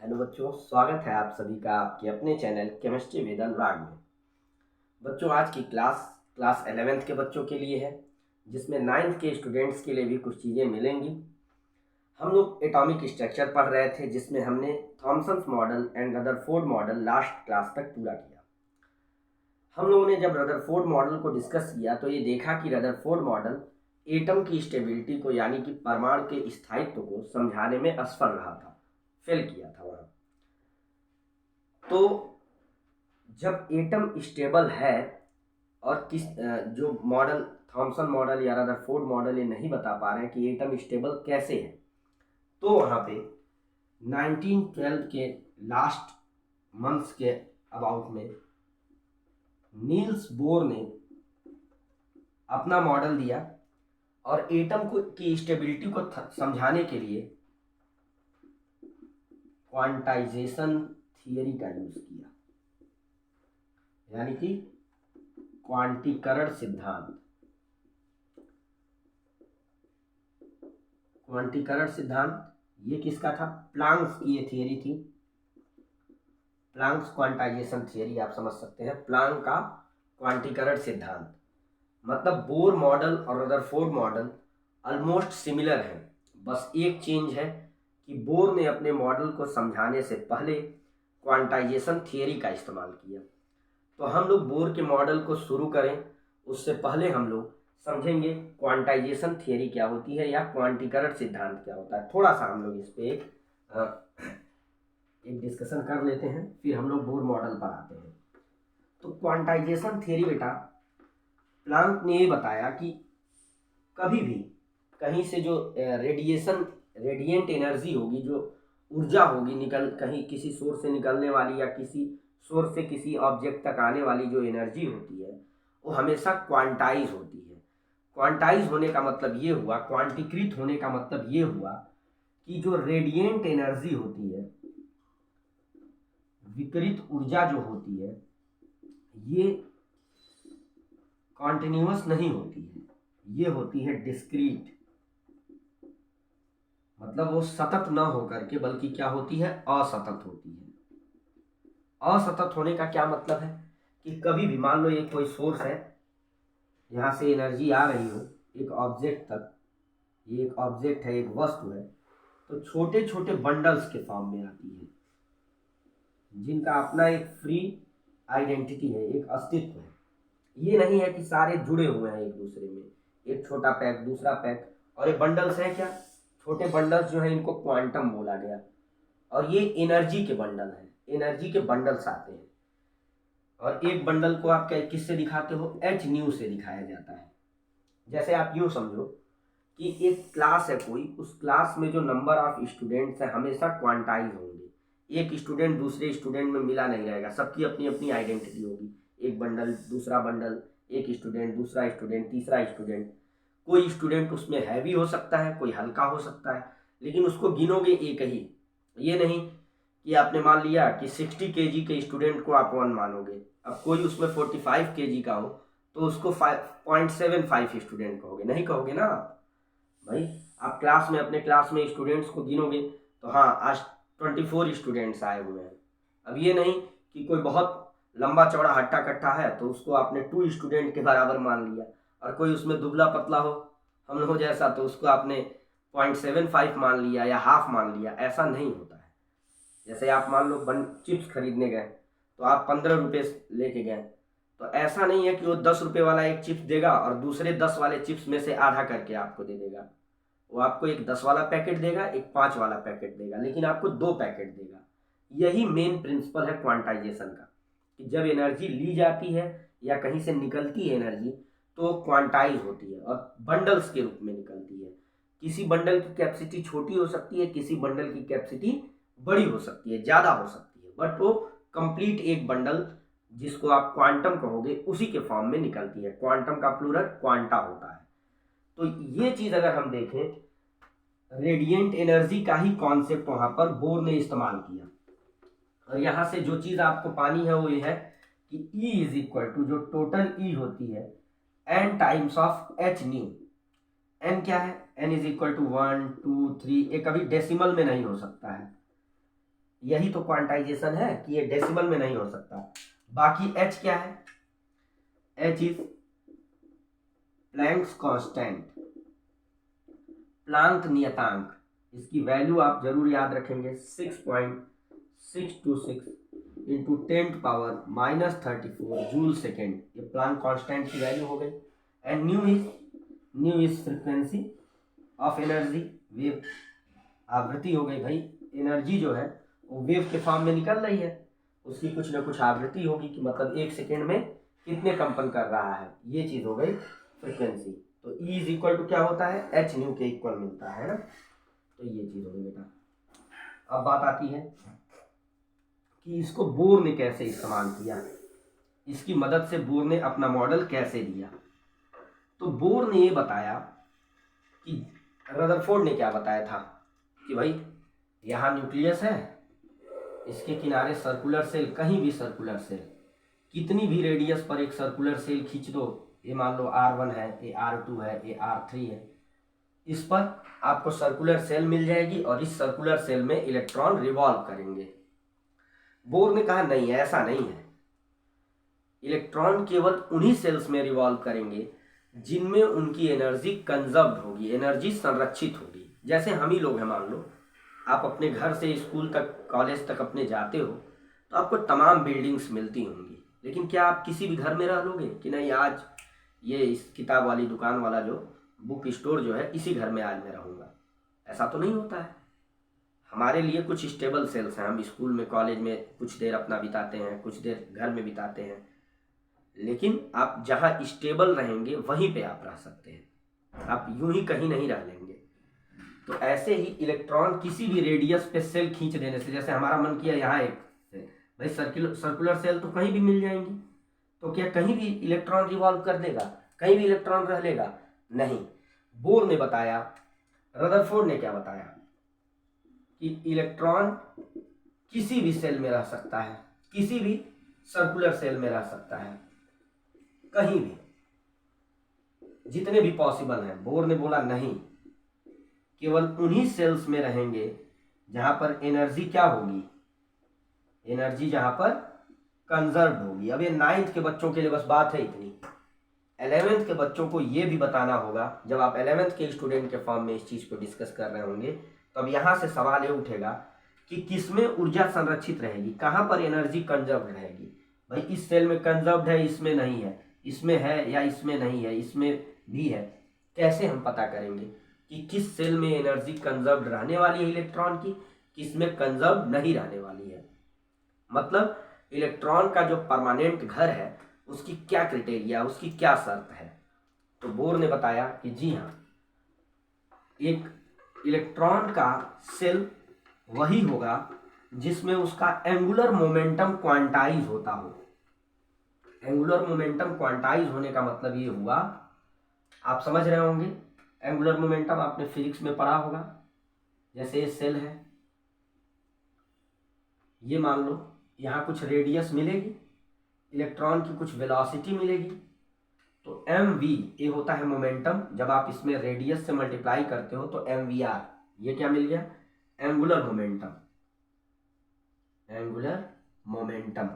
Hello बच्चों, स्वागत है आप सभी का आपके अपने चैनल केमिस्ट्री विद अनुराग में। बच्चों, आज की क्लास 11th के बच्चों के लिए है, जिसमें 9th के स्टूडेंट्स के लिए भी कुछ चीज़ें मिलेंगी। हम लोग एटॉमिक स्ट्रक्चर पढ़ रहे थे, जिसमें हमने Thomson's model and Rutherford model last class तक पूरा किया। हम लोगों ने जब रदरफोर्ड मॉडल को डिस्कस किया तो ये देखा कि रदरफोर्ड मॉडल एटम की स्टेबिलिटी को, यानी कि परमाणु के स्थायित्व को समझाने में असफल रहा था, फेल किया था वहाँ। तो जब एटम स्टेबल है और जो मॉडल थॉमसन मॉडल या रदरफोर्ड मॉडल ये नहीं बता पा रहे हैं कि एटम स्टेबल कैसे है, तो वहाँ पे 1912 के लास्ट मंथ्स के अबाउट में नील्स बोर ने अपना मॉडल दिया और एटम को की स्टेबिलिटी को समझाने के लिए क्वांटाइजेशन थियरी का यूज किया, यानी कि क्वांटीकरण सिद्धांत। क्वांटीकरण सिद्धांत ये किसका था? प्लांक्स की ये थियरी थी। प्लांक्स क्वांटाइजेशन थियरी आप समझ सकते हैं। प्लांक का क्वांटीकरण सिद्धांत मतलब बोर मॉडल और रदरफोर्ड मॉडल ऑलमोस्ट सिमिलर है, बस एक चेंज है कि बोर ने अपने मॉडल को समझाने से पहले क्वांटाइजेशन थियरी का इस्तेमाल किया। तो हम लोग बोर के मॉडल को शुरू करें उससे पहले हम लोग समझेंगे क्वांटाइजेशन थियरी क्या होती है या क्वांटीकरण सिद्धांत क्या होता है। थोड़ा सा हम लोग इस पे एक डिस्कशन कर लेते हैं, फिर हम लोग बोर मॉडल पर आते हैं। तो क्वांटाइजेशन थियरी बेटा, प्लांक ने ये बताया कि कभी भी कहीं से जो रेडिएंट एनर्जी होगी, जो ऊर्जा होगी निकल कहीं किसी सोर्स से निकलने वाली या किसी सोर्स से किसी ऑब्जेक्ट तक आने वाली जो एनर्जी होती है, वो हमेशा क्वांटाइज होती है। क्वांटाइज होने का मतलब ये हुआ, क्वांटीकृत होने का मतलब ये हुआ कि जो रेडिएंट एनर्जी होती है, विकिरित ऊर्जा जो होती है, ये कॉन्टिन्यूअस नहीं होती है, ये होती है डिस्क्रीट। मतलब वो सतत न होकर के बल्कि क्या होती है? असतत होती है। असतत होने का क्या मतलब है कि कभी भी मान लो ये कोई सोर्स है, यहाँ से एनर्जी आ रही हो एक ऑब्जेक्ट तक, ये एक ऑब्जेक्ट है, एक वस्तु है, तो छोटे छोटे बंडल्स के फॉर्म में आती है, जिनका अपना एक फ्री आइडेंटिटी है, एक अस्तित्व है। ये नहीं है कि सारे जुड़े हुए हैं एक दूसरे में, एक छोटा पैक दूसरा पैक। और ये बंडल्स है क्या? छोटे बंडल्स जो है इनको क्वांटम बोला गया, और ये एनर्जी के बंडल है, एनर्जी के बंडल्स आते हैं। और एक बंडल को आप किससे दिखाते हो? एच न्यू से दिखाया जाता है। जैसे आप यूँ समझो कि एक क्लास है कोई, उस क्लास में जो नंबर ऑफ स्टूडेंट्स है हमेशा क्वांटाइज होंगे। एक स्टूडेंट दूसरे स्टूडेंट में मिला नहीं रहेगा, सबकी अपनी अपनी आइडेंटिटी होगी। एक बंडल दूसरा बंडल, एक स्टूडेंट दूसरा स्टूडेंट तीसरा स्टूडेंट। कोई स्टूडेंट उसमें हैवी हो सकता है, कोई हल्का हो सकता है, लेकिन उसको गिनोगे एक ही। ये नहीं कि आपने मान लिया कि 60 केजी के स्टूडेंट को आप 1 मानोगे, अब कोई उसमें 45 केजी का हो तो उसको 5.75 स्टूडेंट कहोगे, नहीं कहोगे ना आप। भाई आप क्लास में अपने क्लास में स्टूडेंट्स को गिनोगे तो हाँ आज 24 स्टूडेंट्स आए हुए हैं। अब ये नहीं कि कोई बहुत लंबा चौड़ा हट्टा कट्टा है तो उसको आपने 2 स्टूडेंट के बराबर मान लिया, और कोई उसमें दुबला पतला हो हम लोग जैसा तो उसको आपने 0.75 मान लिया या हाफ मान लिया। ऐसा नहीं होता है। जैसे आप मान लो चिप्स खरीदने गए तो आप 15 रुपये लेके गए, तो ऐसा नहीं है कि वो 10 रुपये वाला एक चिप्स देगा और दूसरे 10 वाले चिप्स में से आधा करके आपको दे देगा। वो आपको एक 10 वाला पैकेट देगा, एक 5 वाला पैकेट देगा, लेकिन आपको 2 पैकेट देगा। यही मेन प्रिंसिपल है क्वांटाइजेशन का, कि जब एनर्जी ली जाती है या कहीं से निकलती है एनर्जी तो क्वांटाइज होती है और बंडल्स के रूप में निकलती है। किसी बंडल की कैपेसिटी छोटी हो सकती है, किसी बंडल की कैपेसिटी बड़ी हो सकती है, ज़्यादा हो सकती है, बट वो कंप्लीट एक बंडल जिसको आप क्वांटम कहोगे उसी के फॉर्म में निकलती है। क्वांटम का प्लूरल क्वांटा होता है। तो ये चीज़ अगर हम देखें, रेडिएंट एनर्जी का ही कॉन्सेप्ट वहाँ पर बोर ने इस्तेमाल किया। और यहाँ से जो चीज़ आपको पानी है वो ये है कि E इज इक्वल टू जो टोटल E होती है n times of H new. n क्या है? n इज इक्वल टू 1 2 3, ये कभी डेसिमल में नहीं हो सकता है, यही तो क्वांटाइजेशन है कि ये डेसिमल में नहीं हो सकता। बाकी h क्या है, h is Planck's constant, Planck नियतांक। इसकी वैल्यू आप जरूर याद रखेंगे 6.626 इंटू 10⁻⁻34 जूल सेकेंड। ये प्लांक कांस्टेंट की वैल्यू हो गई। And new is frequency of energy, wave आवृत्ति हो गई भाई। एनर्जी जो है वो वेव के फॉर्म में निकल रही है, उसकी कुछ ना कुछ आवृत्ति होगी कि मतलब 1 सेकेंड में कितने कंपन कर रहा है, ये चीज हो गई फ्रीक्वेंसी। तो E इज इक्वल टू क्या होता है, h न्यू के इक्वल मिलता है ना। तो ये चीज हो गई बेटा। अब बात आती है कि इसको बोर ने कैसे इस्तेमाल किया, इसकी मदद से बोर ने अपना मॉडल कैसे दिया। तो बोर ने ये बताया कि रदरफोर्ड ने क्या बताया था कि भाई यहाँ न्यूक्लियस है, इसके किनारे सर्कुलर सेल, कहीं भी सर्कुलर सेल, कितनी भी रेडियस पर एक सर्कुलर सेल खींच दो, ये मान लो R1 है, ये R2 है, ये R3 है, इस पर आपको सर्कुलर सेल मिल जाएगी और इस सर्कुलर सेल में इलेक्ट्रॉन रिवॉल्व करेंगे। बोर ने कहा नहीं, ऐसा नहीं है, इलेक्ट्रॉन केवल उन्हीं सेल्स में रिवॉल्व करेंगे जिनमें उनकी एनर्जी कंजर्व्ड होगी, एनर्जी संरक्षित होगी। जैसे हम ही लोग हैं, मान लो आप अपने घर से स्कूल तक, कॉलेज तक अपने जाते हो तो आपको तमाम बिल्डिंग्स मिलती होंगी, लेकिन क्या आप किसी भी घर में रह लोगे कि नहीं आज ये इस किताब वाली दुकान वाला जो बुक स्टोर जो है इसी घर में आज मैं रहूँगा, ऐसा तो नहीं होता है। हमारे लिए कुछ स्टेबल सेल्स हैं, हम स्कूल में, कॉलेज में कुछ देर अपना बिताते हैं, कुछ देर घर में बिताते हैं, लेकिन आप जहाँ स्टेबल रहेंगे वहीं पे आप रह सकते हैं, आप यूं ही कहीं नहीं रह लेंगे। तो ऐसे ही इलेक्ट्रॉन किसी भी रेडियस पे सेल खींच देने से, जैसे हमारा मन किया यहाँ एक सेल, भाई सर्कुलर सेल तो कहीं भी मिल जाएंगी, तो क्या कहीं भी इलेक्ट्रॉन रिवॉल्व कर देगा, कहीं भी इलेक्ट्रॉन रह लेगा? नहीं। बोर ने बताया, रदरफोर्ड ने क्या बताया कि इलेक्ट्रॉन किसी भी सेल में रह सकता है, किसी भी सर्कुलर सेल में रह सकता है, कहीं भी, जितने भी पॉसिबल हैं। बोर ने बोला नहीं, केवल उन्हीं सेल्स में रहेंगे जहां पर एनर्जी क्या होगी, एनर्जी जहां पर कंजर्व होगी। अब ये 9th के बच्चों के लिए बस बात है इतनी, 11th के बच्चों को ये भी बताना होगा। जब आप 11th के स्टूडेंट के फॉर्म में इस चीज को डिस्कस कर रहे होंगे तो अब यहाँ से सवाल ये उठेगा कि किसमें ऊर्जा संरक्षित रहेगी, कहाँ पर एनर्जी कंजर्व रहेगी। भाई इस सेल में कंजर्व्ड है, इसमें नहीं है, इसमें है या इसमें नहीं है, इसमें भी है, कैसे हम पता करेंगे कि किस सेल में एनर्जी कंजर्व्ड रहने वाली है इलेक्ट्रॉन की, किस में कंजर्व नहीं रहने वाली है। मतलब इलेक्ट्रॉन का जो परमानेंट घर है उसकी क्या क्राइटेरिया, उसकी क्या शर्त है। तो बोर ने बताया कि जी हाँ, एक इलेक्ट्रॉन का सेल वही होगा जिसमें उसका एंगुलर मोमेंटम क्वांटाइज होता हो। एंगुलर मोमेंटम क्वांटाइज होने का मतलब ये हुआ, आप समझ रहे होंगे, एंगुलर मोमेंटम आपने फिजिक्स में पढ़ा होगा। जैसे ये सेल है, ये मान लो यहाँ कुछ रेडियस मिलेगी, इलेक्ट्रॉन की कुछ वेलोसिटी मिलेगी, तो mv ये होता है मोमेंटम। जब आप इसमें रेडियस से मल्टीप्लाई करते हो तो mvr, ये क्या मिल गया, एंगुलर मोमेंटम। एंगुलर मोमेंटम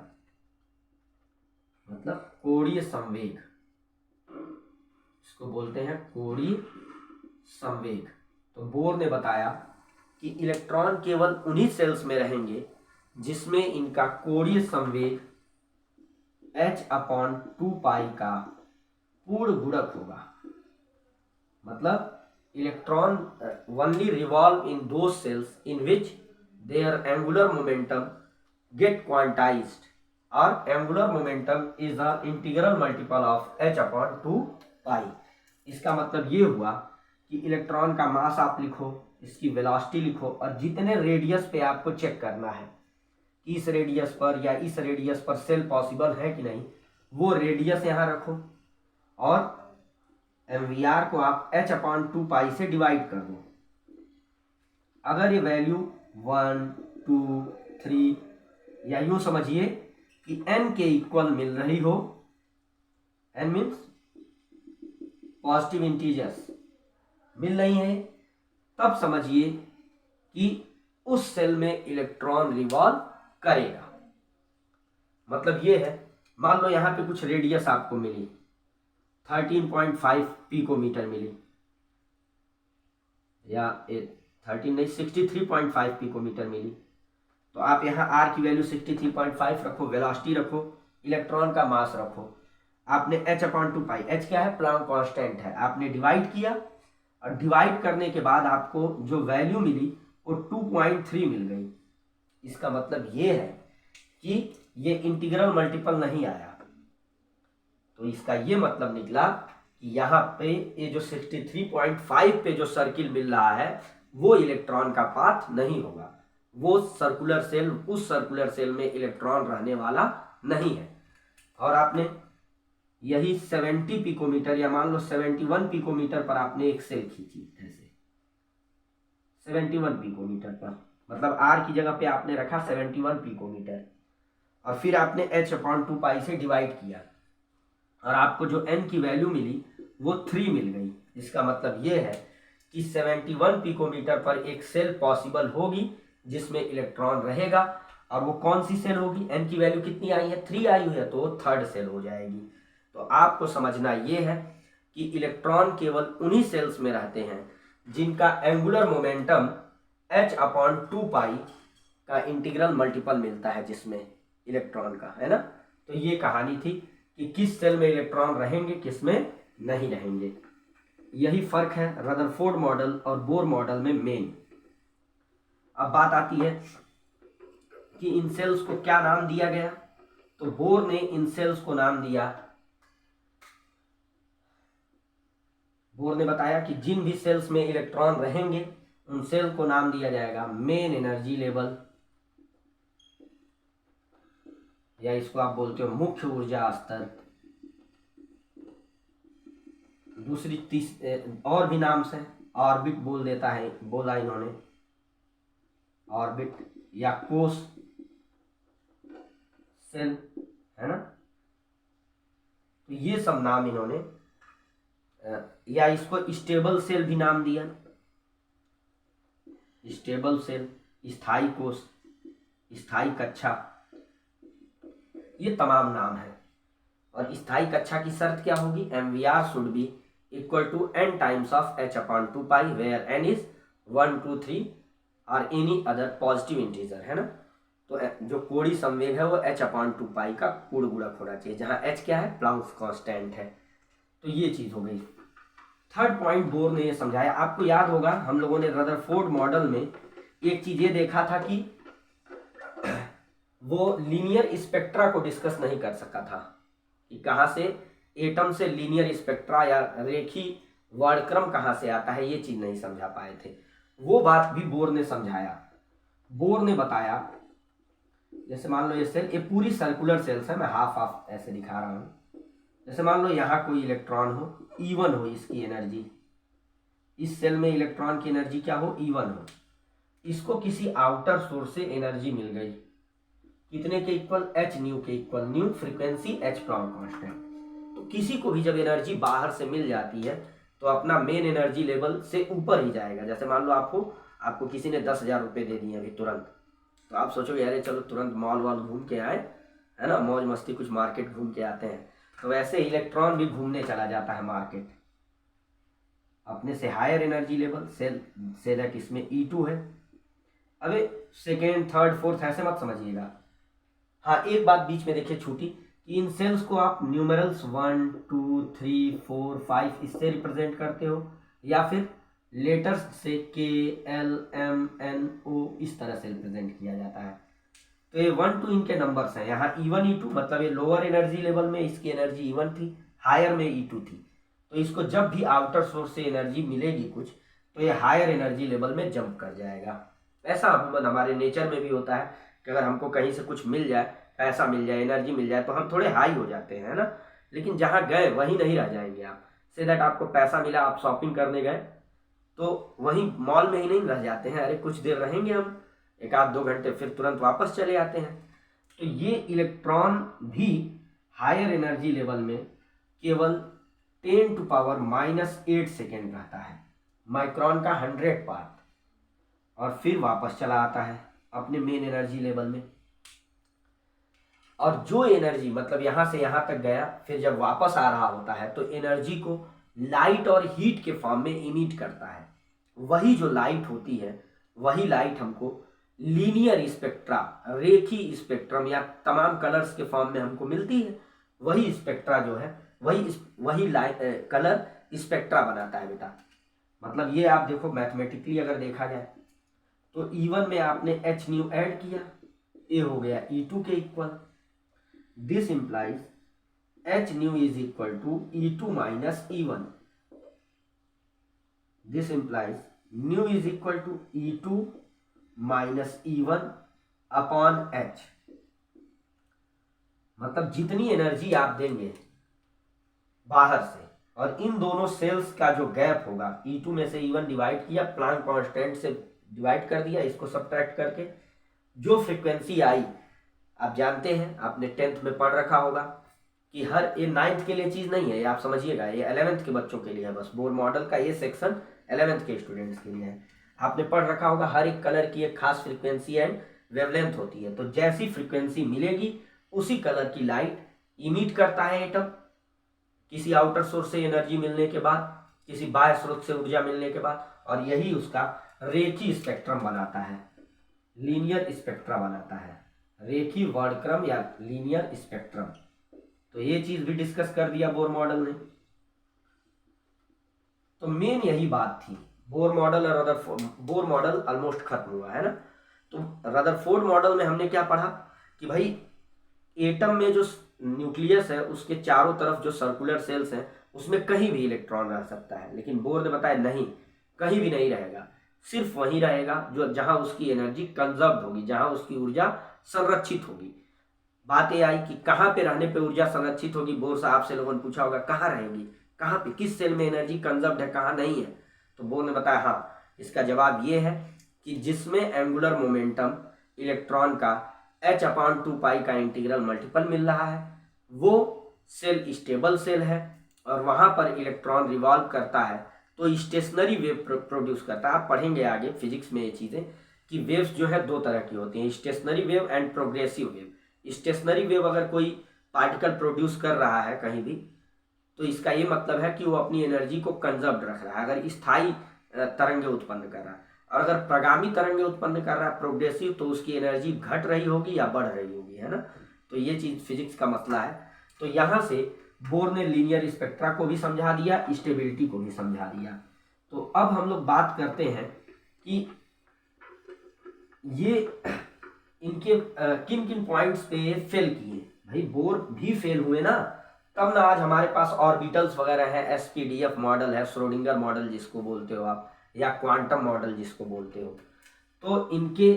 मतलब कोणीय संवेग, इसको बोलते हैं कोणीय संवेग। तो बोर ने बताया कि इलेक्ट्रॉन केवल उन्हीं सेल्स में रहेंगे जिसमें इनका कोणीय संवेग h/2π का पूर्ण गुणक होगा। मतलब electron only revolve in those cells in which their angular momentum get quantized, or angular momentum is an integral multiple of h/2π। इसका मतलब ये हुआ कि इलेक्ट्रॉन का मास आप लिखो, इसकी वेलोसिटी लिखो, और जितने रेडियस पे आपको चेक करना है कि इस रेडियस पर या इस रेडियस पर सेल पॉसिबल है कि नहीं, वो रेडियस यहाँ रखो और mvr को आप h/2π से डिवाइड कर दो। अगर ये वैल्यू 1, 2, 3 या यूं समझिए कि n के इक्वल मिल रही हो, n मीन्स पॉजिटिव इंटीजर्स मिल रही है, तब समझिए कि उस सेल में इलेक्ट्रॉन रिवॉल्व करेगा। मतलब ये है, मान लो यहाँ पे कुछ रेडियस आपको मिली 13.5 पिकोमीटर मिली, या 13 नहीं 63.5 पिकोमीटर मिली, तो आप यहाँ r की वैल्यू 63.5 रखो, वेलोसिटी रखो, इलेक्ट्रॉन का मास रखो, आपने h/2 h क्या है, प्लांक कांस्टेंट है, आपने डिवाइड किया और डिवाइड करने के बाद आपको जो वैल्यू मिली वो 2.3 मिल गई। इसका मतलब ये है कि ये इंटीग्रल मल्टीपल नहीं आया, तो इसका ये मतलब निकला कि यहाँ पे ये जो 63.5 पे जो सर्किल मिल रहा है वो इलेक्ट्रॉन का पाथ नहीं होगा, वो सर्कुलर सेल, उस सर्कुलर सेल में इलेक्ट्रॉन रहने वाला नहीं है। और आपने यही 70 पिकोमीटर या मान लो 71 पिकोमीटर पर आपने एक सेल खींची, ऐसे 71 पिकोमीटर पर, मतलब r की जगह पे आपने रखा 71 पिकोमीटर, और फिर आपने h/2 से डिवाइड किया और आपको जो n की वैल्यू मिली वो 3 मिल गई। इसका मतलब ये है कि 71 पिकोमीटर पर एक सेल पॉसिबल होगी जिसमें इलेक्ट्रॉन रहेगा, और वो कौन सी सेल होगी, n की वैल्यू कितनी आई है, 3 आई हुई है, तो वो थर्ड सेल हो जाएगी। तो आपको समझना ये है कि इलेक्ट्रॉन केवल उन्हीं सेल्स में रहते हैं जिनका एंगुलर मोमेंटम h/2 का इंटीग्रल मल्टीपल मिलता है जिसमें इलेक्ट्रॉन का, है ना। तो ये कहानी थी कि किस सेल में इलेक्ट्रॉन रहेंगे, किस में नहीं रहेंगे। यही फर्क है रदरफोर्ड मॉडल और बोर मॉडल में मेन। अब बात आती है कि इन सेल्स को क्या नाम दिया गया, तो बोर ने इन सेल्स को नाम दिया, बोर ने बताया कि जिन भी सेल्स में इलेक्ट्रॉन रहेंगे उन सेल को नाम दिया जाएगा मेन एनर्जी लेवल, या इसको आप बोलते हो मुख्य ऊर्जा स्तर। दूसरी और भी नाम से ऑर्बिट बोल देता है, बोला इन्होंने ऑर्बिट या कोस सेल, है ना। तो ये सब नाम इन्होंने, या इसको स्टेबल सेल भी नाम दिया, स्टेबल सेल, स्थायी कोष, स्थायी कक्षा, ये तमाम नाम है। और स्थायी कक्षा की शर्त क्या होगी, MVR should be equal to n times of h/2 where n is 1 2 3 और एनी अदर पॉजिटिव इंटीजर, है ना। तो जो कोणीय संवेग है वो h/2 का पूर्ण गुणक होना चाहिए, जहां h क्या है, प्लांक्स कांस्टेंट है। तो ये चीज हो गई। थर्ड पॉइंट बोर ने ये समझाया, आपको याद होगा हम लोगों ने रदरफोर्ड मॉडल में एक चीज ये देखा था कि वो लीनियर स्पेक्ट्रा को डिस्कस नहीं कर सका था कि कहाँ से एटम से लीनियर स्पेक्ट्रा या रेखी वर्णक्रम कहाँ से आता है, ये चीज नहीं समझा पाए थे। वो बात भी बोर ने समझाया। बोर ने बताया, जैसे मान लो ये सेल, ये पूरी सर्कुलर सेल्स है, मैं हाफ हाफ ऐसे दिखा रहा हूँ। जैसे मान लो यहाँ कोई इलेक्ट्रॉन हो, E1 हो इसकी एनर्जी, इस सेल में इलेक्ट्रॉन की एनर्जी क्या हो, E1 हो, इसको किसी आउटर सोर्स से एनर्जी मिल गई, कितने के इक्वल, h न्यू के equal, new frequency, h Planck constant. तो किसी को भी जब एनर्जी बाहर से मिल जाती है तो अपना मेन एनर्जी लेवल से ऊपर ही जाएगा। जैसे मान लो आपको किसी ने 10,000 रुपये दे दिए अभी तुरंत, तो आप सोचोगे अरे चलो तुरंत मॉल वॉल घूम के आए, है ना, मौज मस्ती कुछ मार्केट घूम के आते हैं। तो वैसे इलेक्ट्रॉन भी घूमने चला जाता है मार्केट अपने से higher energy level, so that इसमें E2 है। अबे सेकेंड थर्ड फोर्थ ऐसे मत समझिएगा। हाँ, एक बात बीच में देखिए छूटी कि इन सेल्स को आप न्यूमेरल्स 1 2 3 4 5 इससे रिप्रेजेंट करते हो, या फिर लेटर्स से K L M N O इस तरह से रिप्रेजेंट किया जाता है। तो ये 1 2 इनके नंबर्स हैं। यहाँ E1 E2 मतलब ये लोअर एनर्जी लेवल में इसकी एनर्जी E1 थी, हायर में E2 थी। तो इसको जब भी आउटर सोर्स से एनर्जी मिलेगी कुछ, तो ये हायर एनर्जी लेवल में जंप कर जाएगा। ऐसा अमूमन हमारे नेचर में भी होता है कि अगर हमको कहीं से कुछ मिल जाए, पैसा मिल जाए, एनर्जी मिल जाए, तो हम थोड़े हाई हो जाते हैं, है ना। लेकिन जहाँ गए वहीं नहीं रह जाएंगे आप। से दैट आपको पैसा मिला, आप शॉपिंग करने गए, तो वहीं मॉल में ही नहीं रह जाते हैं, अरे कुछ देर रहेंगे हम, 1-2 घंटे, फिर तुरंत वापस चले आते हैं। तो ये इलेक्ट्रॉन भी हायर एनर्जी लेवल में केवल 10⁻⁻8 सेकेंड रहता है, माइक्रोन का 100 पार्ट। और फिर वापस चला आता है अपने मेन एनर्जी लेवल में। और जो एनर्जी मतलब यहाँ से यहाँ तक गया, फिर जब वापस आ रहा होता है तो एनर्जी को लाइट और हीट के फॉर्म में इमिट करता है। वही जो लाइट होती है, वही लाइट हमको लीनियर स्पेक्ट्रा, रेखी स्पेक्ट्रम या तमाम कलर्स के फॉर्म में हमको मिलती है। वही स्पेक्ट्रा जो है, वही लाइट कलर स्पेक्ट्रा बनाता है बेटा। मतलब ये आप देखो मैथमेटिकली अगर देखा जाए तो E1 में आपने h न्यू ऐड किया, ये हो गया E2 के इक्वल। This implies h nu is equal to E2 minus E1। This implies nu is equal to E2 minus E1 upon h। मतलब जितनी एनर्जी आप देंगे बाहर से और इन दोनों सेल्स का जो गैप होगा, E2 में से E1 डिवाइड किया, प्लांक कांस्टेंट से डिवाइड कर दिया, इसको सब्ट्रैक्ट करके जो फ्रीक्वेंसी आई, आप जानते हैं आपने 10th में पढ़ रखा होगा कि हर, ये 9th के लिए चीज़ नहीं है, ये आप समझिएगा, ये 11th के बच्चों के लिए है। बस बोर मॉडल का ये सेक्शन 11th के स्टूडेंट्स के लिए है। आपने पढ़ रखा होगा हर एक कलर की एक खास फ्रीक्वेंसी एंड वेवलेंथ होती है। तो जैसी फ्रीक्वेंसी मिलेगी उसी कलर की लाइट इमिट करता है एटम, किसी आउटर सोर्स से एनर्जी मिलने के बाद, किसी बाह्य स्रोत से ऊर्जा मिलने के बाद, और यही उसका रेखी स्पेक्ट्रम बनाता है, लीनियर स्पेक्ट्रा बनाता है, रेखी वर्णक्रम या लीनियर स्पेक्ट्रम। तो ये चीज भी डिस्कस कर दिया बोर मॉडल ने। तो मेन यही बात थी। बोर मॉडल और रदरफोर्ड, बोर मॉडल ऑलमोस्ट खत्म हुआ है ना। तो रदरफोर्ड मॉडल में हमने क्या पढ़ा कि भाई एटम में जो न्यूक्लियस है उसके चारों तरफ जो सर्कुलर सेल्स हैं उसमें कहीं भी इलेक्ट्रॉन रह सकता है, लेकिन बोर ने बताया नहीं, कहीं भी नहीं रहेगा, सिर्फ वहीं रहेगा जो जहां उसकी एनर्जी कंजर्व होगी, जहां उसकी ऊर्जा संरक्षित होगी। बात ये आई कि कहाँ पे रहने पे ऊर्जा संरक्षित होगी। बोर साहब से लोगों ने पूछा होगा कहाँ रहेगी, कहाँ पे, किस सेल में एनर्जी कंजर्व है, कहाँ नहीं है। तो बोर ने बताया हाँ, इसका जवाब ये है कि जिसमें एंगुलर मोमेंटम इलेक्ट्रॉन का h/2 का इंटीग्रल मल्टीपल मिल रहा है वो सेल स्टेबल सेल है, और वहां पर इलेक्ट्रॉन रिवॉल्व करता है तो स्टेशनरी वेव प्रोड्यूस करता है। आप पढ़ेंगे आगे फिजिक्स में ये चीज़ें कि वेव्स जो है दो तरह की होती हैं, stationary wave and progressive wave. Stationary wave अगर कोई पार्टिकल प्रोड्यूस कर रहा है कहीं भी, तो इसका ये मतलब है कि वो अपनी एनर्जी को कंजर्व्ड रख रहा है, अगर स्थायी तरंगें उत्पन्न कर रहा है। और अगर प्रगामी तरंगें उत्पन्न कर रहा है प्रोग्रेसिव, तो उसकी एनर्जी घट रही होगी या बढ़ रही होगी, है ना। तो ये चीज़ फिजिक्स का मसला है। तो यहाँ से बोर ने लीनियर स्पेक्ट्रा को भी समझा दिया, स्टेबिलिटी को भी समझा दिया। तो अब हम लोग बात करते हैं कि ये इनके किन किन पॉइंट्स पे ये फेल किए। भाई बोर भी फेल हुए ना, तब ना आज हमारे पास ऑर्बिटल्स वगैरह है, SPDF मॉडल है, श्रोडिंगर मॉडल जिसको बोलते हो आप, या क्वांटम मॉडल जिसको बोलते हो। तो इनके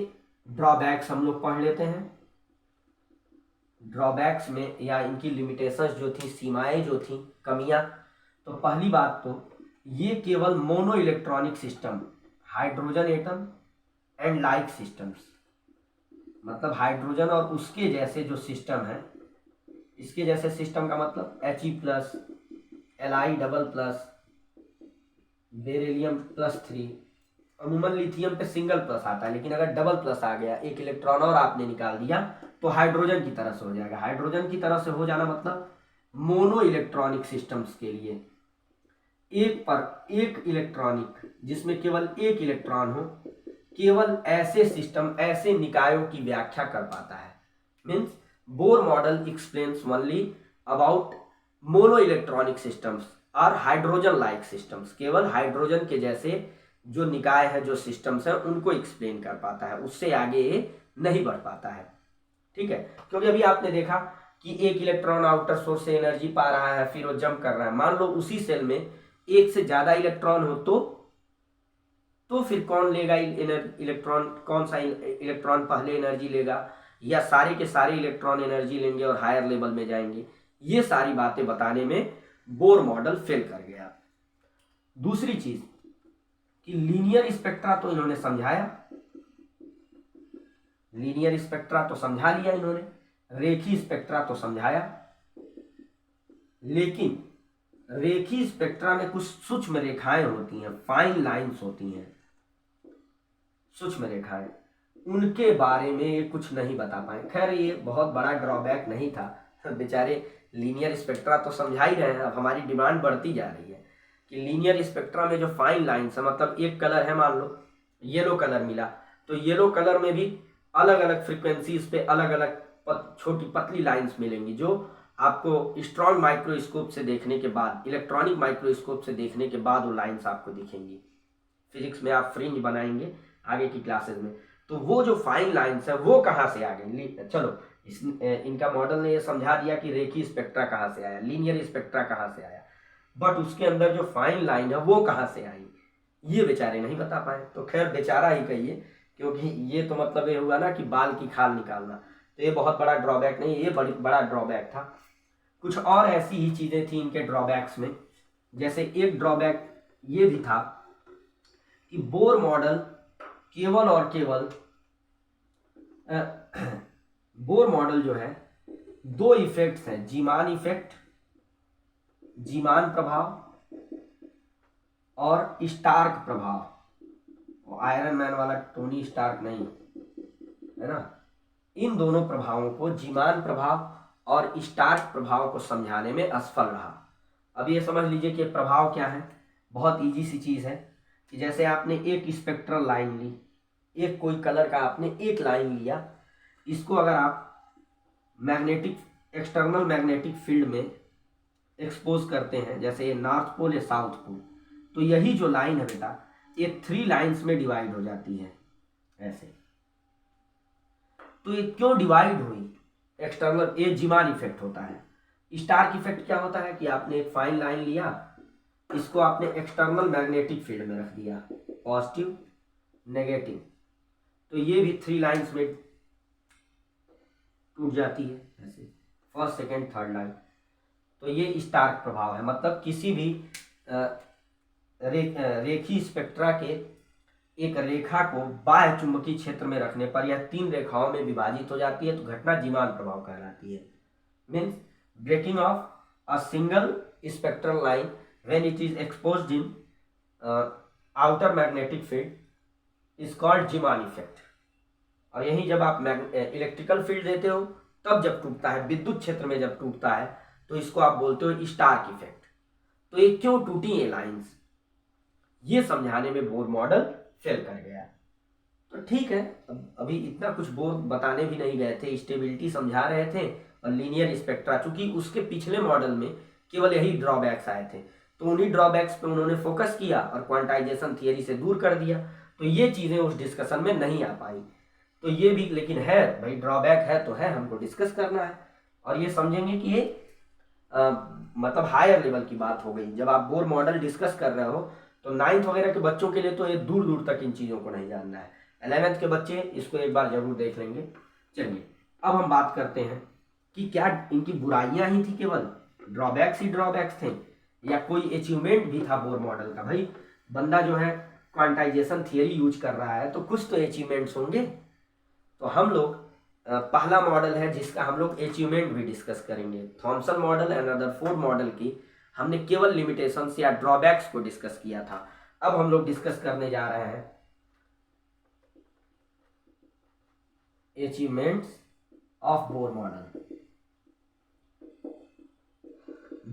ड्रॉबैक्स हम लोग पढ़ लेते हैं। ड्रॉबैक्स में या इनकी लिमिटेशंस जो थी, सीमाएं जो थी, कमियां। तो पहली बात तो ये केवल mono electronic system, hydrogen atom and like systems, मतलब हाइड्रोजन और उसके जैसे जो सिस्टम है, इसके जैसे सिस्टम का मतलब He+, Li++, बेरिलियम+3। अमूमन लिथियम पे सिंगल प्लस आता है, लेकिन अगर डबल प्लस आ गया, एक इलेक्ट्रॉन और आपने निकाल दिया, तो हाइड्रोजन की तरह से हो जाएगा। हाइड्रोजन की तरह से हो जाना मतलब मोनो इलेक्ट्रॉनिक सिस्टम्स के लिए एक पर एक इलेक्ट्रॉनिक, जिसमें केवल एक इलेक्ट्रॉन हो, केवल ऐसे सिस्टम, ऐसे निकायों की व्याख्या कर पाता है। Means Bohr model explains only about mono electronic systems और हाइड्रोजन लाइक सिस्टम्स। केवल हाइड्रोजन के जैसे जो निकाय है, जो सिस्टम्स है, उनको एक्सप्लेन कर पाता है, उससे आगे ये नहीं बढ़ पाता है। ठीक है, क्योंकि अभी आपने देखा कि एक इलेक्ट्रॉन आउटर सोर्स से एनर्जी पा रहा है, फिर वो जंप कर रहा है। मान लो उसी सेल में एक से ज्यादा इलेक्ट्रॉन हो तो फिर कौन लेगा इलेक्ट्रॉन, कौन सा इलेक्ट्रॉन पहले एनर्जी लेगा, या सारे के सारे इलेक्ट्रॉन एनर्जी लेंगे और हायर लेवल में जाएंगे। ये सारी बातें बताने में बोर मॉडल फेल कर गया। दूसरी चीज कि लीनियर स्पेक्ट्रा तो इन्होंने समझाया, लीनियर स्पेक्ट्रा तो समझा लिया इन्होंने, रेखी स्पेक्ट्रा तो समझाया, लेकिन रेखी स्पेक्ट्रा में कुछ सूक्ष्म रेखाएं होती हैं, फाइन लाइंस होती हैं। सूक्ष्म रेखाएं, उनके बारे में ये कुछ नहीं बता पाए। खैर ये बहुत बड़ा ड्रॉबैक नहीं था, बेचारे लीनियर स्पेक्ट्रा तो समझा ही रहे हैं। अब हमारी डिमांड बढ़ती जा रही है कि लीनियर स्पेक्ट्रा में जो फाइन लाइन्स है, मतलब एक कलर है, मान लो येलो कलर मिला, तो येलो कलर में भी अलग अलग फ्रिक्वेंसीज पे अलग अलग छोटी पतली लाइंस मिलेंगी, जो आपको स्ट्रॉन्ग माइक्रोस्कोप से देखने के बाद, इलेक्ट्रॉनिक माइक्रोस्कोप से देखने के बाद वो लाइंस आपको दिखेंगी। फिजिक्स में आप फ्रिंज बनाएंगे आगे की क्लासेस में, तो वो जो फाइन लाइंस है वो कहाँ से आ गई। चलो इनका मॉडल ने ये समझा दिया कि रेखी स्पेक्ट्रा कहाँ से आया, लीनियर स्पेक्ट्रा कहाँ से आया, बट उसके अंदर जो फाइन लाइन है वो कहाँ से आई, ये बेचारे नहीं बता पाए। तो खैर बेचारा ही कहिए, क्योंकि ये तो मतलब ये हुआ ना कि बाल की खाल निकालना, तो ये बहुत बड़ा ड्रॉबैक नहीं, ये बड़ा ड्रॉबैक था। कुछ और ऐसी ही चीज़ें थी इनके ड्रॉबैक्स में। जैसे एक ड्रॉबैक ये भी था कि बोर मॉडल केवल और केवल बोर मॉडल जो है दो इफेक्ट्स हैं, जीमान इफेक्ट, जीमान प्रभाव और स्टार्क प्रभाव। आयरन मैन वाला टोनी स्टार्क नहीं है ना, इन दोनों प्रभावों को, जीमान प्रभाव और स्टार्क प्रभाव को समझाने में असफल रहा। अब ये समझ लीजिए कि प्रभाव क्या है, बहुत इजी सी चीज़ है कि जैसे आपने एक स्पेक्ट्रल लाइन ली, एक कोई कलर का आपने एक लाइन लिया, इसको अगर आप मैग्नेटिक एक्सटर्नल मैग्नेटिक फील्ड में एक्सपोज करते हैं, जैसे ये नॉर्थ पोल या साउथ पोल, तो यही जो लाइन है बेटा ये 3 लाइंस में डिवाइड हो जाती है ऐसे। तो ये क्यों डिवाइड हुई, एक्सटर्नल, ये जीमान इफेक्ट होता है। स्टार्क इफेक्ट क्या होता है कि आपने एक फाइन लाइन लिया, इसको आपने एक्सटर्नल मैग्नेटिक फील्ड में रख दिया, पॉजिटिव नेगेटिव, तो ये भी 3 लाइंस में टूट जाती है ऐसे, फर्स्ट सेकेंड थर्ड लाइन। तो ये स्टार्क प्रभाव है, मतलब किसी भी रेखी स्पेक्ट्रा के एक रेखा को बाह्य चुंबकीय क्षेत्र में रखने पर यह 3 रेखाओं में विभाजित हो जाती है, तो घटना जीमान प्रभाव कहलाती है। Means breaking of a single spectral line when it is exposed in outer magnetic field is called Zeeman effect. और यही जब आप इलेक्ट्रिकल फील्ड देते हो तब जब टूटता है, विद्युत क्षेत्र में जब टूटता है, तो इसको आप बोलते हो स्टार्क इफेक्ट। तो ये क्यों टूटी ये लाइंस, ये समझाने में बोर मॉडल फेल कर गया। तो ठीक है, अभी इतना कुछ बोर बताने भी नहीं गए थे, स्टेबिलिटी समझा रहे थे और लीनियर स्पेक्ट्रा, चूंकि उसके पिछले मॉडल में केवल यही ड्रॉबैक्स आए थे, तो उन्हीं ड्रॉबैक्स पे उन्होंने फोकस किया और क्वांटाइजेशन थियरी से दूर कर दिया, तो ये चीज़ें उस डिस्कशन में नहीं आ पाई। तो ये भी लेकिन है भाई, ड्रॉबैक है तो है, हमको डिस्कस करना है। और ये समझेंगे कि ये मतलब हायर लेवल की बात हो गई। जब आप बोर मॉडल डिस्कस कर रहे हो तो 9th वगैरह के बच्चों के लिए तो ये दूर दूर तक इन चीज़ों को नहीं जानना है, 11th के बच्चे इसको एक बार जरूर देख लेंगे। चलिए अब हम बात करते हैं कि क्या इनकी बुराइयां ही थी, केवल ड्रॉबैक्स ही ड्रॉबैक्स थे, या कोई अचीवमेंट भी था बोर मॉडल का। भाई बंदा जो है क्वांटाइजेशन थियरी यूज कर रहा है तो कुछ तो अचीवमेंट्स होंगे। तो हम लोग पहला मॉडल है जिसका हम लोग अचीवमेंट भी डिस्कस करेंगे, Thompson model and Rutherford model की हमने केवल लिमिटेशंस या ड्रॉबैक्स को डिस्कस किया था। अब हम लोग डिस्कस करने जा रहे हैं achievements of Bohr model,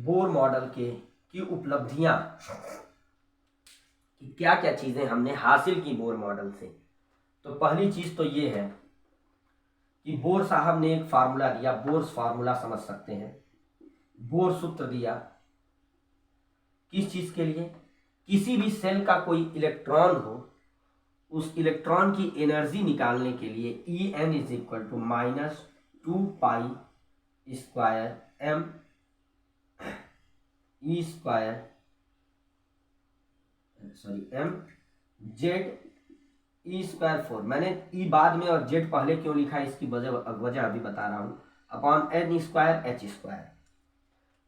Bohr model की उपलब्धियां, कि क्या क्या चीजें हमने हासिल की बोर मॉडल से। तो पहली चीज तो ये है कि बोर साहब ने एक फार्मूला दिया, बोर्स फार्मूला समझ सकते हैं, बोर सूत्र दिया। किस चीज के लिए, किसी भी सेल का कोई इलेक्ट्रॉन हो, उस इलेक्ट्रॉन की एनर्जी निकालने के लिए En is equal to -2 pi square m e square m z e square 4। मैंने ई बाद में और जेड पहले क्यों लिखा है इसकी वजह अभी बता रहा हूँ, upon n square h square.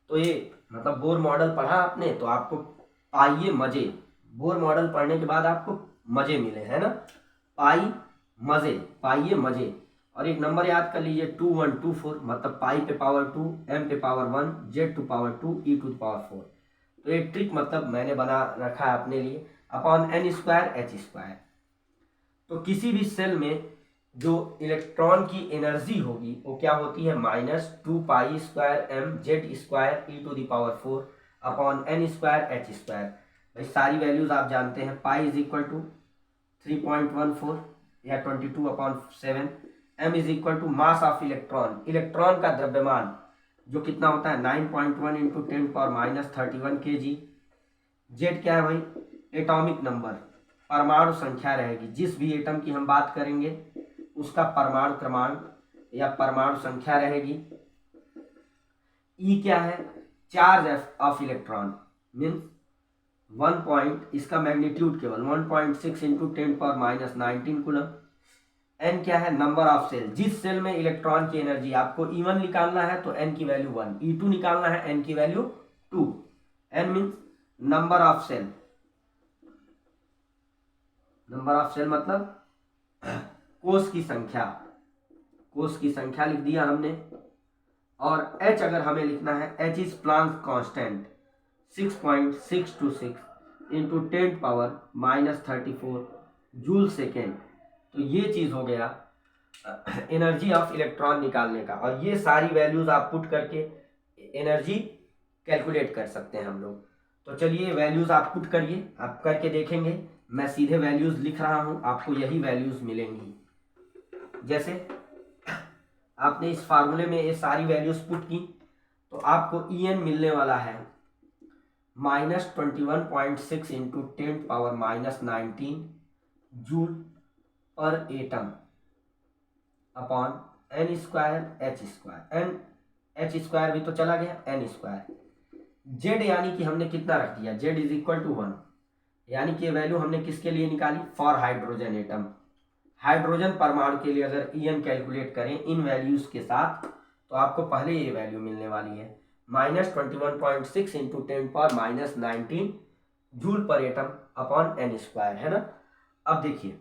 तो ये मतलब बोर मॉडल पढ़ा आपने तो आपको पाइए मजे, बोर मॉडल पढ़ने के बाद आपको मजे मिले, है ना, पाई मजे, पाइए मजे। और एक नंबर याद कर लीजिए 2124, मतलब पाई पे पावर 2, m पे power 1, z to power 2, e to power 4। तो एक ट्रिक मतलब मैंने बना रखा है अपने लिए, upon n square h square. तो किसी भी सेल में जो इलेक्ट्रॉन की एनर्जी होगी वो क्या होती है, -2π²m/z² e⁴/n²h²। भाई सारी वैल्यूज आप जानते हैं। पाई इज इक्वल टू 3.14 या 22/7। m is equal to mass of electron, electron का द्रव्यमान जो कितना होता है 9.1 × 10⁻31 kg। जेड क्या है भाई, एटॉमिक नंबर, परमाणु संख्या रहेगी। जिस भी एटम की हम बात करेंगे उसका परमाणु क्रमांक या परमाणु संख्या रहेगी। ई क्या है, charge of electron means 1 point, इसका मैग्नीट्यूड केवल 1.6 × 10⁻19 कूलम। एन क्या है, नंबर ऑफ सेल, जिस सेल में इलेक्ट्रॉन की एनर्जी आपको E1 निकालना है तो एन की वैल्यू 1, E2 निकालना है एन की value 2। N means number of shell, number of shell मतलब कोष की संख्या, कोष की संख्या लिख दिया हमने। और H अगर हमें लिखना है, H is Planck constant 6.626 × 10⁻34 joule second. तो ये चीज हो गया एनर्जी ऑफ इलेक्ट्रॉन निकालने का। और ये सारी वैल्यूज आप पुट करके एनर्जी कैलकुलेट कर सकते हैं हम लोग। तो चलिए वैल्यूज आप पुट करिए, आप करके देखेंगे। मैं सीधे वैल्यूज लिख रहा हूं, आपको यही वैल्यूज मिलेंगी। जैसे आपने इस फार्मूले में ये सारी वैल्यूज पुट की तो आपको En मिलने वाला है -21.6 × 10⁻19 जूल पर एटम अपॉन n²h²। h² भी तो चला गया, n²। z यानी कि हमने कितना रख दिया, z इज इक्वल टू 1, यानी कि वैल्यू हमने किसके लिए निकाली, फॉर हाइड्रोजन एटम। हाइड्रोजन परमाणु के लिए अगर En कैलकुलेट करें इन वैल्यूज के साथ तो आपको पहले ये वैल्यू मिलने वाली है -21.6 × 10⁻19 जूल पर एटम अपॉन n², है ना। अब देखिए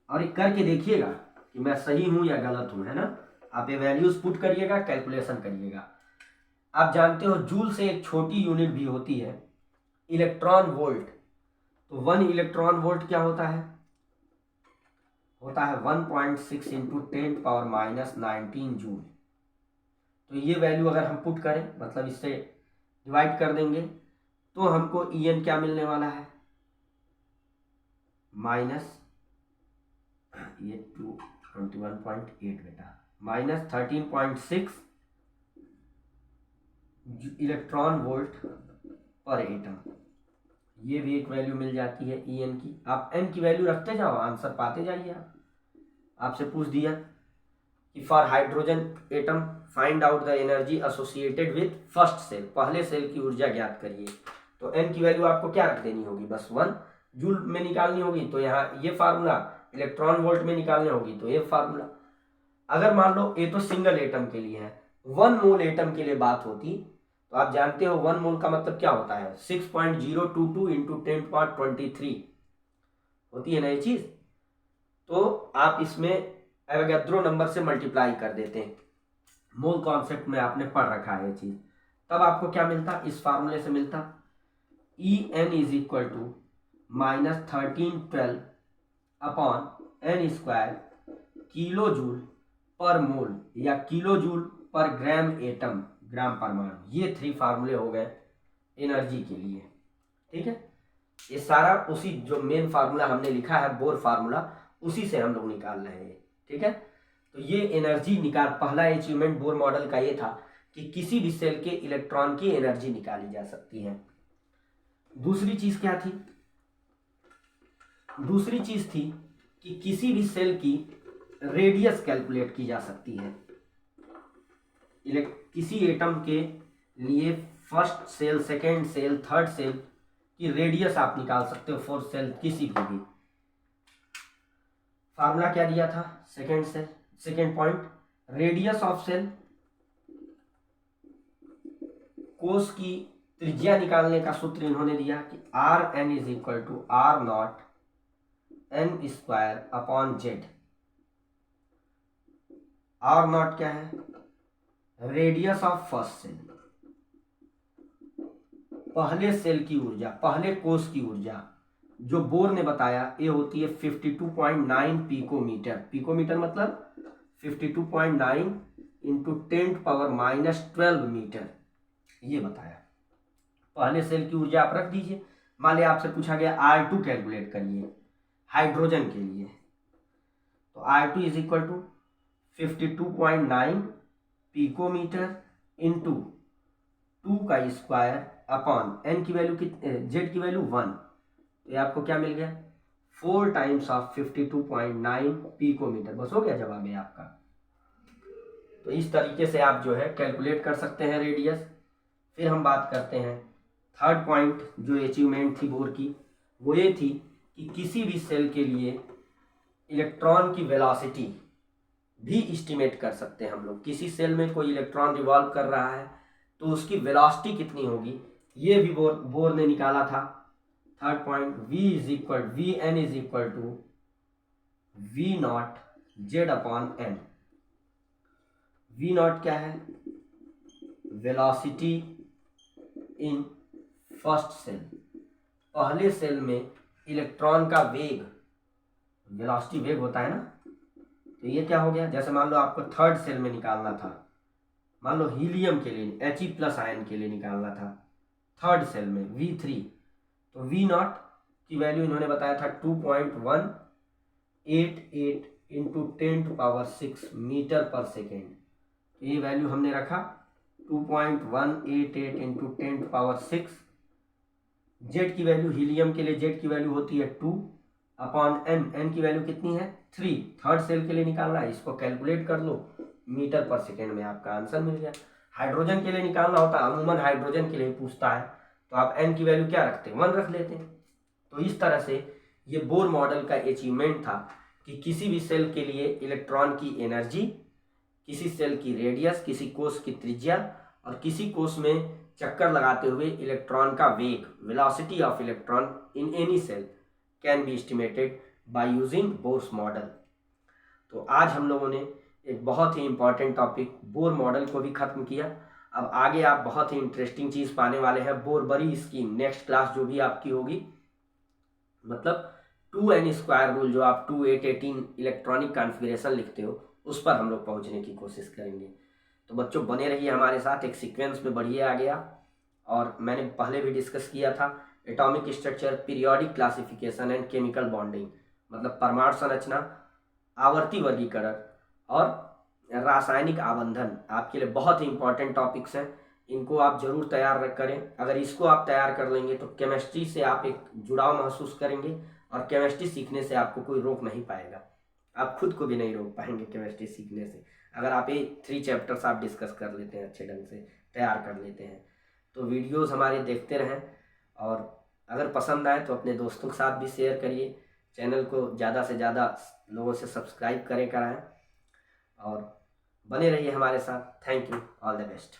और ये करके देखिएगा कि मैं सही हूं या गलत हूं, है ना। आप ये वैल्यूज पुट करिएगा, कैलकुलेशन करिएगा। आप जानते हो जूल से एक छोटी यूनिट भी होती है इलेक्ट्रॉन वोल्ट। तो 1 इलेक्ट्रॉन वोल्ट क्या होता है 1.6 × 10⁻19 जूल। तो ये वैल्यू अगर हम पुट करें, मतलब इससे डिवाइड कर देंगे तो हमको En क्या मिलने वाला है, माइनस ये 21.8 बेटा, -13.6 इलेक्ट्रॉन वोल्ट पर एटम। ये भी एक वैल्यू मिल जाती है En की। आप n की वैल्यू रखते जाओ, आंसर पाते जाइए। आपसे पूछ दिया कि for hydrogen atom find out the energy associated with first cell, पहले सेल की ऊर्जा ज्ञात करिए। तो n की वैल्यू आपको क्या रख देनी होगी, बस 1 जूल में निकालनी होगी। तो यहाँ ये फार्मूला, इलेक्ट्रॉन वोल्ट में निकालनी होगी तो ये फार्मूला। अगर मान लो ये तो सिंगल एटम के लिए है, 1 मोल एटम के लिए बात होती तो आप जानते हो 1 मोल का मतलब क्या होता है, 6.022 × 10⁻23 होती है ना ये चीज। तो आप इसमें एवोगैड्रो नंबर से मल्टीप्लाई कर देते हैं, मोल कॉन्सेप्ट में आपने पढ़ रखा है ये चीज। तब आपको क्या मिलता, इस फार्मूले से मिलता En is equal to -1312 upon n² kilo joule per mole या किलो जूल पर ग्राम एटम, ग्राम परमाणु। ये 3 फार्मूले हो गए एनर्जी के लिए, ठीक है। ये सारा उसी जो मेन फार्मूला हमने लिखा है बोर फार्मूला, उसी से हम लोग निकाल रहे हैं, ठीक है। तो ये एनर्जी निकाल, पहला अचीवमेंट बोर मॉडल का ये था कि किसी भी सेल के इलेक्ट्रॉन की एनर्जी निकाली जा सकती है। दूसरी चीज क्या थी, दूसरी चीज थी कि किसी भी सेल की रेडियस कैलकुलेट की जा सकती है। किसी एटम के लिए first shell, second shell, third shell की रेडियस आप निकाल सकते हो, फोर्थ सेल किसी की भी। फार्मूला क्या दिया था, second point, radius of shell, कोष की त्रिज्या निकालने का सूत्र इन्होंने दिया कि Rn is equal to R0 n² upon Z। R0 क्या है, रेडियस ऑफ फर्स्ट सेल, पहले सेल की ऊर्जा, पहले कोष की ऊर्जा, जो बोर ने बताया ये होती है 52.9 पिकोमीटर। पिकोमीटर मतलब 52.9 इंटू 10⁻⁻12 मीटर, ये बताया। पहले सेल की ऊर्जा आप रख दीजिए। मान लिया आपसे पूछा गया R2 कैलकुलेट करिए हाइड्रोजन के लिए, तो R2 is equal to 52.9 picometer into 2 का स्क्वायर अपॉन n की वैल्यू z की वैल्यू 1, तो ये आपको क्या मिल गया 4 टाइम्स ऑफ 52.9 पिकोमीटर। बस हो गया जवाब है आपका। तो इस तरीके से आप जो है कैलकुलेट कर सकते हैं रेडियस। फिर हम बात करते हैं थर्ड पॉइंट, जो अचीवमेंट थी बोर की, वो ये थी कि किसी भी सेल के लिए इलेक्ट्रॉन की वेलोसिटी भी इस्टीमेट कर सकते हैं हम लोग। किसी सेल में कोई इलेक्ट्रॉन रिवॉल्व कर रहा है तो उसकी वेलोसिटी कितनी होगी, ये भी बोर ने निकाला था। Third point, V N is equal to V naught Z upon N. V naught क्या है, वेलोसिटी इन फर्स्ट सेल, पहले सेल में इलेक्ट्रॉन का वेग, वेलोसिटी वेग होता है ना, तो ये क्या हो गया, जैसे मान लो आपको थर्ड सेल में निकालना था, मान लो हीलियम के लिए He+ आयन के लिए निकालना था थर्ड सेल में V3, तो V नॉट की वैल्यू इन्होंने बताया था 2.188 इंटू 10⁻6 मीटर पर सेकेंड। ये वैल्यू हमने रखा 2.188 इंटू 10⁻6। जेड की वैल्यू, हीलियम के लिए जेड की वैल्यू होती है 2 अपॉन एन की वैल्यू कितनी है 3, थर्ड सेल के लिए निकालना है, इसको कैलकुलेट कर लो, मीटर पर सेकेंड में आपका आंसर मिल गया। हाइड्रोजन के लिए निकालना होता है, अमूमन हाइड्रोजन के लिए पूछता है, तो आप एन की वैल्यू क्या रखते हैं 1 रख लेते हैं। तो इस तरह से ये बोर मॉडल का अचीवमेंट था कि किसी भी सेल के लिए इलेक्ट्रॉन की एनर्जी, किसी सेल की रेडियस, किसी कोष की त्रिज्या और किसी कोष में चक्कर लगाते हुए इलेक्ट्रॉन का वेग, velocity of electron in any cell can be estimated by using Bohr's model. तो आज हम लोगों ने एक बहुत ही इंपॉर्टेंट टॉपिक बोर मॉडल को भी खत्म किया। अब आगे आप बहुत ही इंटरेस्टिंग चीज़ पाने वाले हैं, बोरबरी स्कीम। नेक्स्ट क्लास जो भी आपकी होगी, मतलब 2n² रूल, जो आप 2 8 18 इलेक्ट्रॉनिक कॉन्फ़िगरेशन लिखते हो, उस पर हम लोग पहुंचने की कोशिश करेंगे। तो बच्चों बने रहिए हमारे साथ, एक सीक्वेंस में बढ़िए आ गया। और मैंने पहले भी डिस्कस किया था atomic structure, periodic classification and chemical bonding, मतलब परमाणु संरचना, आवर्ती वर्गीकरण और रासायनिक आबंधन आपके लिए बहुत ही इंपॉर्टेंट टॉपिक्स हैं। इनको आप जरूर तैयार करें। अगर इसको आप तैयार कर लेंगे तो केमिस्ट्री से आप एक जुड़ाव महसूस करेंगे और केमिस्ट्री सीखने से आपको कोई रोक नहीं पाएगा। आप खुद को भी नहीं रोक पाएंगे केमिस्ट्री सीखने से, अगर आप ये 3 चैप्टर्स आप डिस्कस कर लेते हैं, अच्छे ढंग से तैयार कर लेते हैं। तो वीडियोस हमारे देखते रहें, और अगर पसंद आए तो अपने दोस्तों के साथ भी शेयर करिए। चैनल को ज़्यादा से ज़्यादा लोगों से सब्सक्राइब कराएं और बने रहिए हमारे साथ। Thank you, all the best.